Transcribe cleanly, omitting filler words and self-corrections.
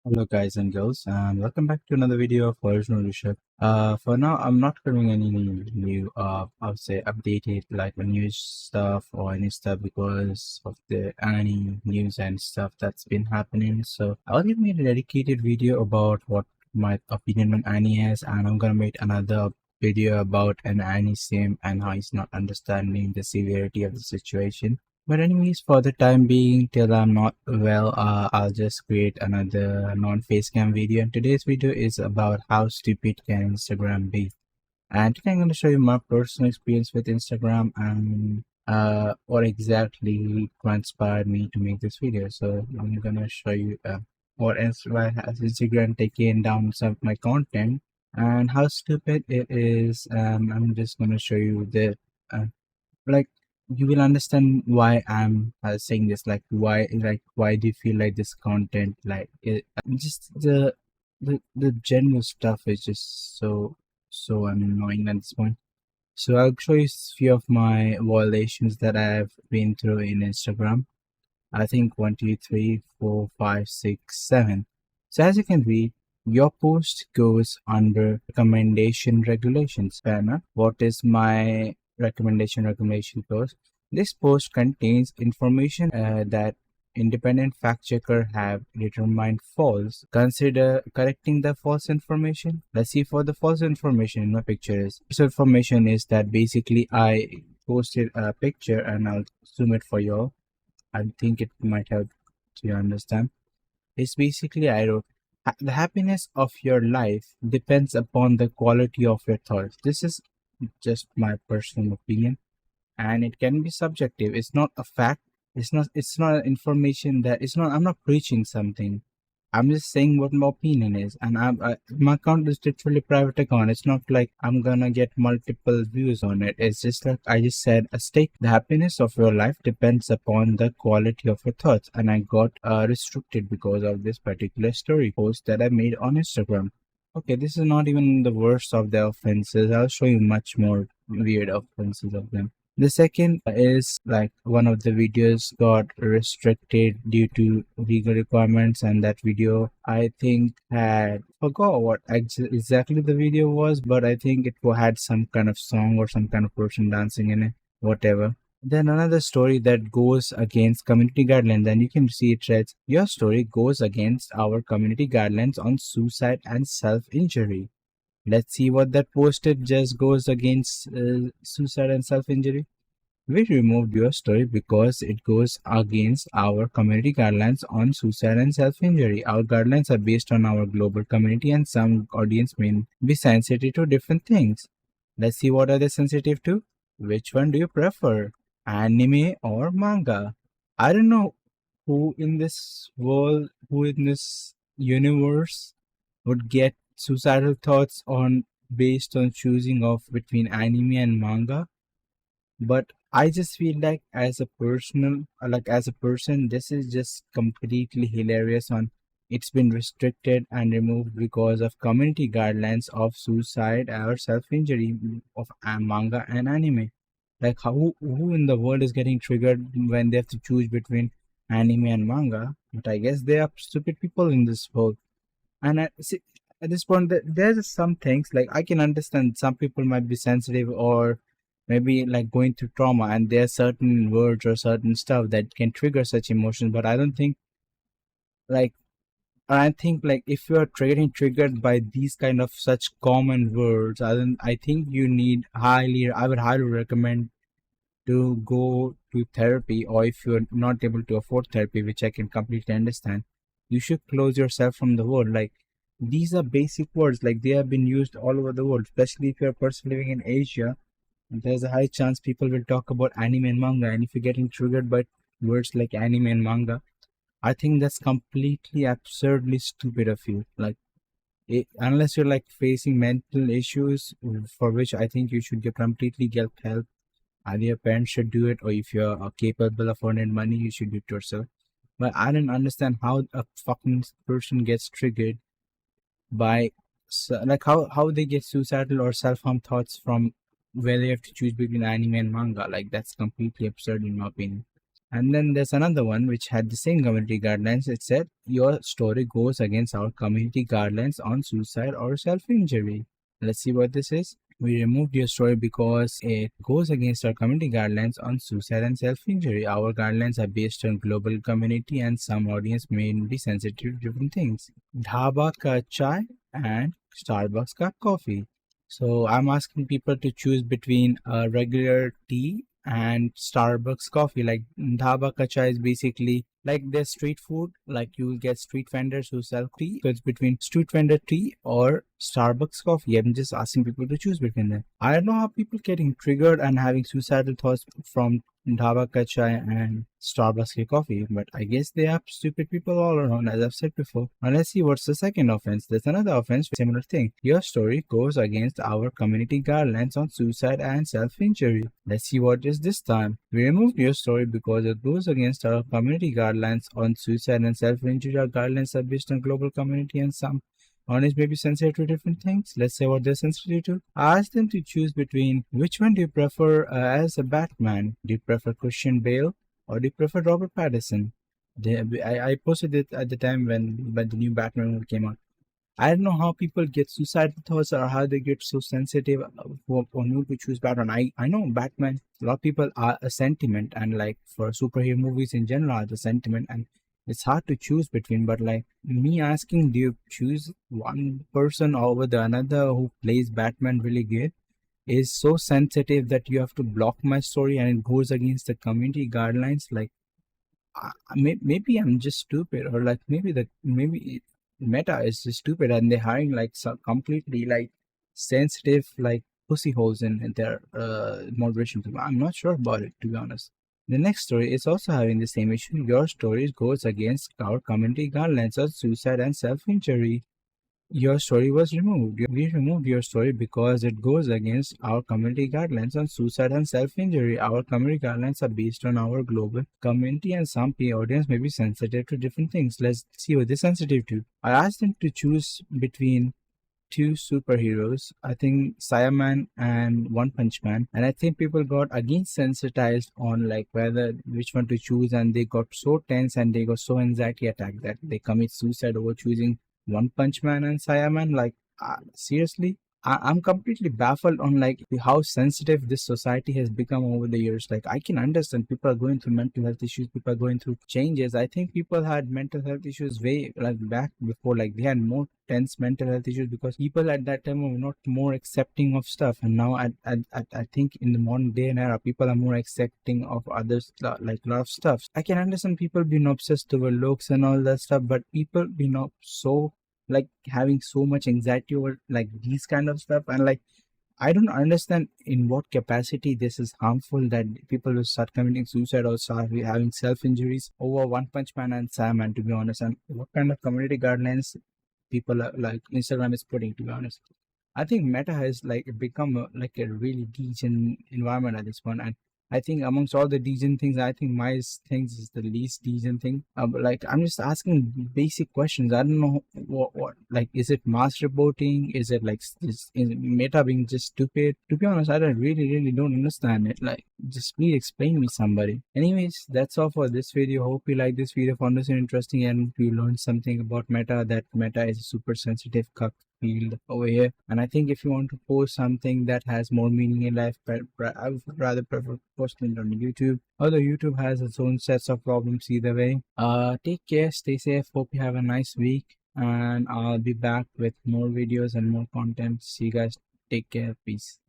Hello guys and girls, and welcome back to another video of Original Rishabh. For now, I'm not covering any new, I would say updated like news stuff or any stuff because of the any news and stuff that's been happening. So I'll give me a dedicated video about what my opinion on Annie is, and I'm gonna make another video about an Annie sim and how he's not understanding the severity of the situation. But anyways, for the time being, till I'm not well, I'll just create another non-face cam video. And today's video is about how stupid can Instagram be. And today I'm going to show you my personal experience with Instagram and what exactly inspired me to make this video. So I'm going to show you what else why has Instagram taken down some of my content and how stupid it is. I'm just going to show you the uh, like you will understand why I'm saying this, why do you feel like this content, just the general stuff is just so annoying at this point. So I'll show you a few of my violations that I've been through in Instagram. I think 1, 2, 3, 4, 5, 6, 7. So as you can read, your post goes under recommendation regulations. Banner. What is my recommendation post? This post contains information that independent fact checker have determined false. Consider correcting the false information. Let's see for the false information in my picture is. This information is that basically I posted a picture and I'll zoom it for you. I think it might help to understand. It's basically I wrote, The happiness of your life depends upon the quality of your thoughts." This is just my personal opinion, and it can be subjective. It's not a fact. It's not information that it's not I'm not preaching something. I'm just saying what my opinion is, and my account is literally private account. It's not like I'm gonna get multiple views on it. It's just like I just said a stake. The happiness of your life depends upon the quality of your thoughts, and I got restricted because of this particular story post that I made on Instagram. Okay, this is not even the worst of the offenses. I'll show you much more weird offenses of them. The second is like one of the videos got restricted due to legal requirements, and that video I think had forgot what exactly the video was, but I think it had some kind of song or some kind of person dancing in it, whatever. Then another story that goes against community guidelines, and you can see it reads, "Your story goes against our community guidelines on suicide and self-injury." Let's see what that posted just goes against suicide and self-injury. "We removed your story because it goes against our community guidelines on suicide and self-injury. Our guidelines are based on our global community and some audience may be sensitive to different things." Let's see what are they sensitive to. Which one do you prefer? Anime or manga? I don't know who in this world, who in this universe would get suicidal thoughts on based on choosing of between anime and manga, but I just feel like as a person, this is just completely hilarious on it's been restricted and removed because of community guidelines of suicide or self-injury of manga and anime. Like who in the world is getting triggered when they have to choose between anime and manga? But I guess there are stupid people in this world. And at this point, there's some things like I can understand some people might be sensitive or maybe like going through trauma, and there are certain words or certain stuff that can trigger such emotions. But like I think like if you're getting triggered by these kind of such common words, I think you need I would highly recommend to go to therapy, or if you're not able to afford therapy, which I can completely understand, you should close yourself from the world. Like these are basic words, like they have been used all over the world, especially if you're a person living in Asia. There's a high chance people will talk about anime and manga, and if you're getting triggered by words like anime and manga, I think that's completely absurdly stupid of you. Like unless you're like facing mental issues for which I think you should get completely get help. Either your parents should do it, or if you're capable of earning money, you should do it yourself. But I don't understand how a fucking person gets triggered by like how they get suicidal or self-harm thoughts from where they have to choose between anime and manga. Like that's completely absurd in my opinion. And then there's another one which had the same community guidelines. It said, your story goes against our community guidelines on suicide or self-injury. Let's see what this is. We removed your story because it goes against our community guidelines on suicide and self-injury. Our guidelines are based on global community and some audience may be sensitive to different things. Dhaba ka chai and Starbucks ka coffee. So I'm asking people to choose between a regular tea and Starbucks coffee. Like dhaba ka chai is basically like their street food. Like you will get street vendors who sell tea. So it's between street vendor tea or Starbucks coffee. I'm just asking people to choose between them. I don't know how people getting triggered and having suicidal thoughts from dhaba ka chai and Starbucks coffee, but I guess they are stupid people all around, as I've said before. Now let's see what's the second offense. There's another offense, similar thing. Your story goes against our community guidelines on suicide and self-injury. Let's see what is this time. We removed your story because it goes against our community guidelines on suicide and self-injury. Our guidelines are based on global community and some audience may be sensitive to different things. Let's say what they're sensitive to. I asked them to choose between which one do you prefer as a Batman? Do you prefer Christian Bale or do you prefer Robert Pattinson? I posted it at the time when the new Batman movie came out. I don't know how people get suicidal thoughts or how they get so sensitive for who to choose Batman. I know Batman, a lot of people are a sentiment, and like for superhero movies in general are the sentiment, and it's hard to choose between. But like me asking, do you choose one person over the another who plays Batman really good? Is so sensitive that you have to block my story and it goes against the community guidelines. Like maybe I'm just stupid, or like maybe Meta is just stupid and they're hiring like some completely like sensitive like pussy holes in their moderation team. I'm not sure about it, to be honest. The next story is also having the same issue. Your story goes against our community guidelines of suicide and self-injury. Your story was removed. We removed your story because it goes against our community guidelines on suicide and self-injury. Our community guidelines are based on our global community and some audience may be sensitive to different things. Let's see what they're sensitive to. I asked them to choose between two superheroes, I think Saiyaman and One Punch Man, and I think people got again sensitized on like whether which one to choose, and they got so tense and they got so anxiety attack that they commit suicide over choosing One Punch Man and Saiyaman. Like seriously, I'm completely baffled on like how sensitive this society has become over the years. Like I can understand people are going through mental health issues, people are going through changes. I think people had mental health issues way like back before, like they had more tense mental health issues because people at that time were not more accepting of stuff. And now I think in the modern day and era, people are more accepting of others, like a lot of stuff. I can understand people being obsessed over looks and all that stuff, but people being so like having so much anxiety over like these kind of stuff, and like I don't understand in what capacity this is harmful that people will start committing suicide or start having self-injuries over One Punch Man and Sandman, to be honest, and what kind of community guidelines people are, like Instagram is putting, to be honest. I think Meta has like become like a really decent environment at this point, and I think amongst all the decent things, I think my things is the least decent thing. But like I'm just asking basic questions. I don't know what like is it mass reporting? Is it like is Meta being just stupid? To be honest, I don't really don't understand it. Like just please explain me somebody. Anyways, that's all for this video. Hope you like this video, found this interesting, and you learned something about Meta. That Meta is a super sensitive cuck field over here, and I think if you want to post something that has more meaning in life, I would rather prefer posting it on YouTube. Although YouTube has its own sets of problems either way. Take care, stay safe, hope you have a nice week, and I'll be back with more videos and more content. See you guys, take care, peace.